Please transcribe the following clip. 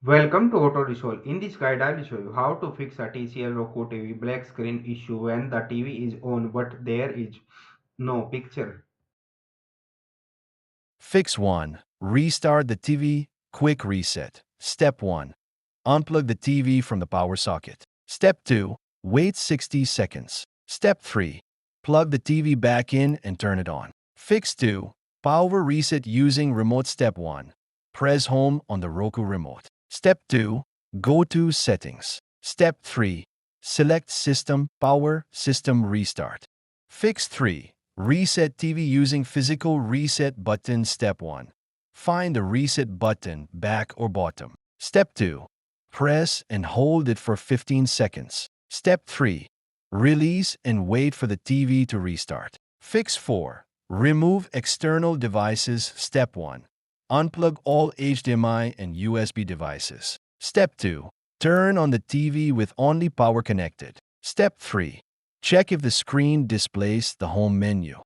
Welcome to Auto Resolve. In this guide, I will show you how to fix a TCL Roku TV black screen issue when the TV is on but there is no picture. Fix 1. Restart the TV. Quick reset. Step 1. Unplug the TV from the power socket. Step 2. Wait 60 seconds. Step 3. Plug the TV back in and turn it on. Fix 2. Power reset using remote. Step 1. Press home on the Roku remote. Step 2. Go to Settings. Step 3. Select System Power System Restart. Fix 3. Reset TV using physical reset button. Step 1. Find the reset button back or bottom. Step 2. Press and hold it for 15 seconds. Step 3. Release and wait for the TV to restart. Fix 4. Remove external devices. Step 1. Unplug all HDMI and USB devices. Step 2. Turn on the TV with only power connected. Step 3. Check if the screen displays the home menu.